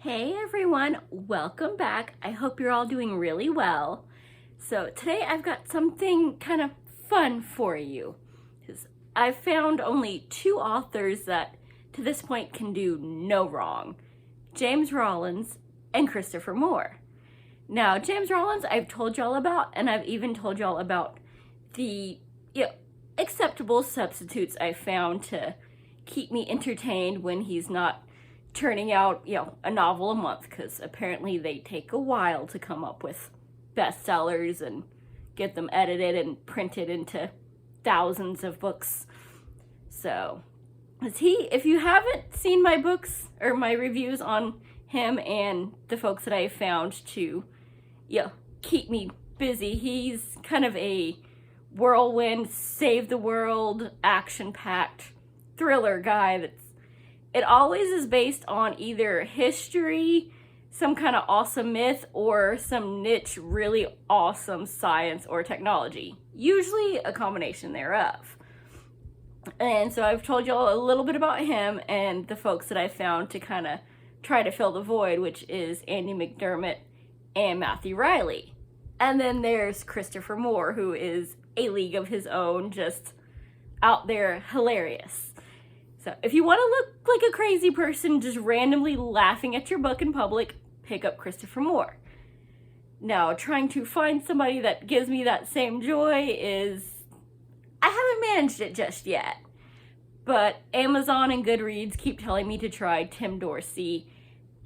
Hey everyone, welcome back. I hope you're all doing really well. So today I've got something kind of fun for you. I've found only two authors that to this point can do no wrong. James Rollins and Christopher Moore. Now, James Rollins I've told y'all about, and I've even told y'all about the acceptable substitutes I found to keep me entertained when he's not turning out, a novel a month, because apparently they take a while to come up with bestsellers and get them edited and printed into thousands of books. So, if you haven't seen my books or my reviews on him and the folks that I found to, keep me busy, he's kind of a whirlwind, save the world, action-packed thriller guy it always is based on either history, some kind of awesome myth, or some niche, really awesome science or technology. Usually a combination thereof. And so I've told y'all a little bit about him and the folks that I found to kind of try to fill the void, which is Andy McDermott and Matthew Riley. And then there's Christopher Moore, who is a league of his own, just out there hilarious. So if you want to look like a crazy person just randomly laughing at your book in public, pick up Christopher Moore. Now, trying to find somebody that gives me that same joy I haven't managed it just yet. But Amazon and Goodreads keep telling me to try Tim Dorsey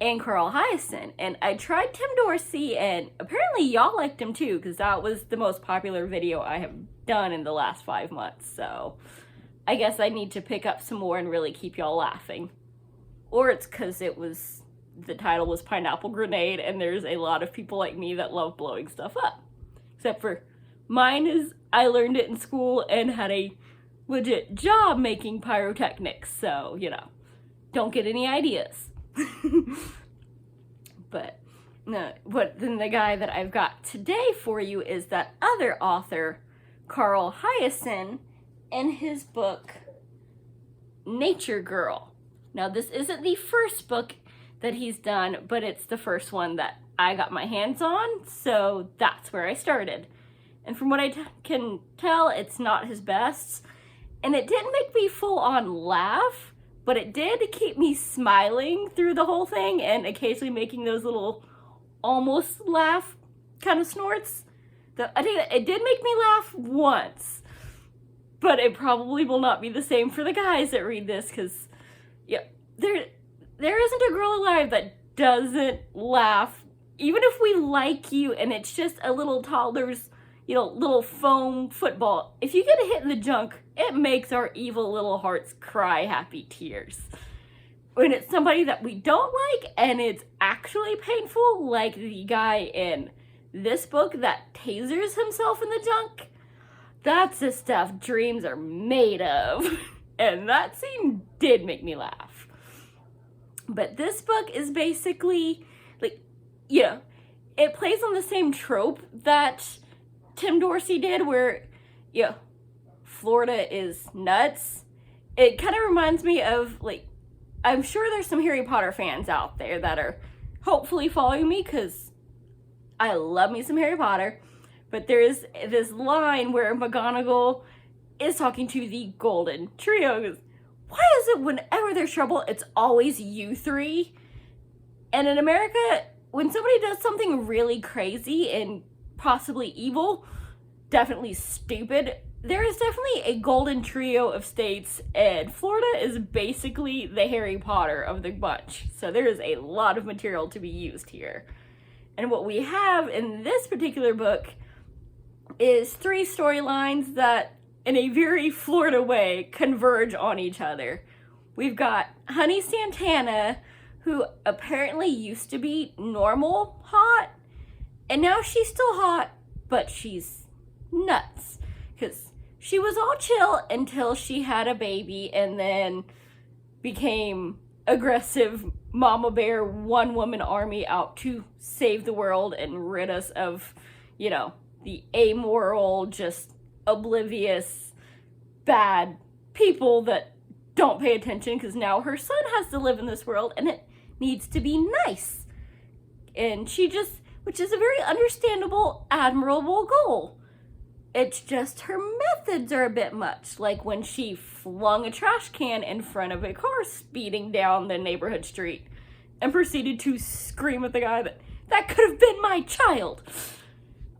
and Carl Hiassen. And I tried Tim Dorsey, and apparently y'all liked him too, because that was the most popular video I have done in the last 5 months. So I guess I need to pick up some more and really keep y'all laughing. Or it's because the title was Pineapple Grenade, and there's a lot of people like me that love blowing stuff up. Except for mine I learned it in school and had a legit job making pyrotechnics, so, don't get any ideas. But then the guy that I've got today for you is that other author, Carl Hiassen, in his book, Nature Girl. Now, this isn't the first book that he's done, but it's the first one that I got my hands on, so that's where I started. And from what I can tell, it's not his best, and it didn't make me full-on laugh, but it did keep me smiling through the whole thing and occasionally making those little almost laugh kind of snorts. I think it did make me laugh once. But it probably will not be the same for the guys that read this, because, there isn't a girl alive that doesn't laugh, even if we like you and it's just a little toddler's, little foam football. If you get a hit in the junk, it makes our evil little hearts cry happy tears. When it's somebody that we don't like and it's actually painful, like the guy in this book that tasers himself in the junk, that's the stuff dreams are made of. And that scene did make me laugh. But this book is basically, it plays on the same trope that Tim Dorsey did, where, Florida is nuts. It kind of reminds me of, I'm sure there's some Harry Potter fans out there that are hopefully following me, because I love me some Harry Potter. But there is this line where McGonagall is talking to the Golden Trio. Goes, why is it whenever there's trouble, it's always you three? And in America, when somebody does something really crazy and possibly evil, definitely stupid, there is definitely a golden trio of states, and Florida is basically the Harry Potter of the bunch. So there is a lot of material to be used here. And what we have in this particular book is 3 storylines that, in a very Florida way, converge on each other. We've got Honey Santana, who apparently used to be normal hot, and now she's still hot, but she's nuts. Because she was all chill until she had a baby and then became aggressive mama bear, one-woman army out to save the world and rid us of, the amoral, just oblivious, bad people that don't pay attention, because now her son has to live in this world, and it needs to be nice. And which is a very understandable, admirable goal. It's just her methods are a bit much, like when she flung a trash can in front of a car speeding down the neighborhood street and proceeded to scream at the guy that could have been my child.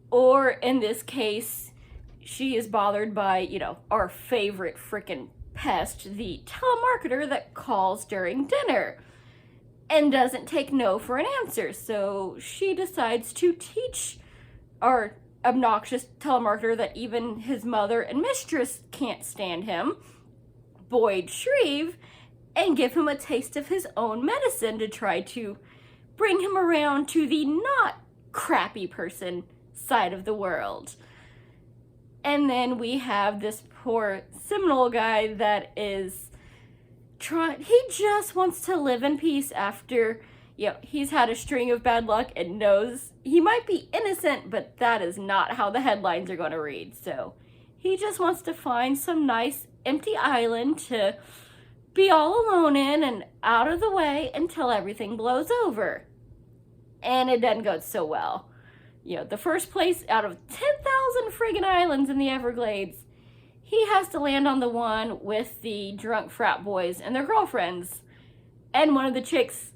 Or in this case, she is bothered by, our favorite frickin' pest, the telemarketer that calls during dinner and doesn't take no for an answer. So she decides to teach our obnoxious telemarketer that even his mother and mistress can't stand him, Boyd Shreve, and give him a taste of his own medicine to try to bring him around to the not crappy person side of the world. And then we have this poor Seminole guy that is he just wants to live in peace after he's had a string of bad luck and knows he might be innocent, but that is not how the headlines are going to read. So he just wants to find some nice empty island to be all alone in and out of the way until everything blows over. And it doesn't go so well. The first place out of 10,000 friggin' islands in the Everglades, he has to land on the one with the drunk frat boys and their girlfriends. And one of the chicks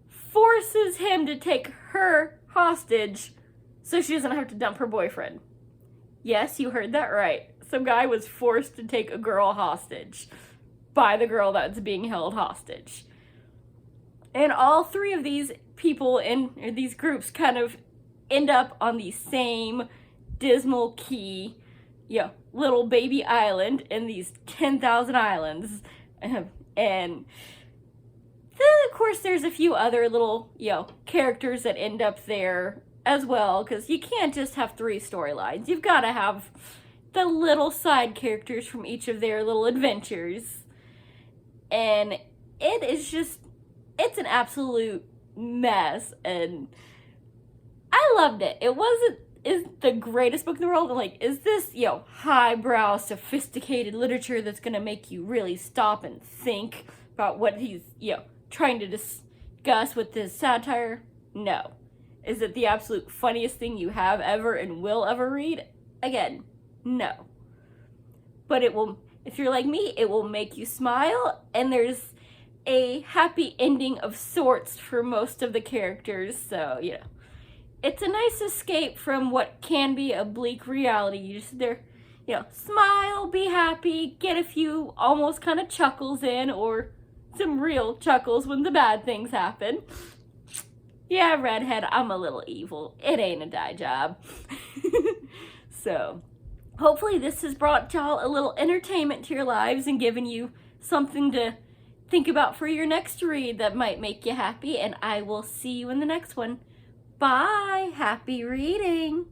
forces him to take her hostage so she doesn't have to dump her boyfriend. Yes, you heard that right. Some guy was forced to take a girl hostage by the girl that's being held hostage. And all three of these people in these groups kind of end up on the same dismal key, little baby island in these 10,000 islands. And then, of course, there's a few other little, characters that end up there as well, because you can't just have three storylines. You've got to have the little side characters from each of their little adventures. And it's an absolute mess, and I loved it. It isn't the greatest book in the world. Like, is this, highbrow, sophisticated literature that's going to make you really stop and think about what he's, trying to discuss with this satire? No. Is it the absolute funniest thing you have ever and will ever read? Again, no. But it will, if you're like me, it will make you smile, and there's a happy ending of sorts for most of the characters, so, it's a nice escape from what can be a bleak reality. You just there, smile, be happy, get a few almost kind of chuckles in, or some real chuckles when the bad things happen. Yeah, redhead, I'm a little evil. It ain't a dye job. So, hopefully this has brought y'all a little entertainment to your lives and given you something to think about for your next read that might make you happy, and I will see you in the next one. Bye! Happy reading!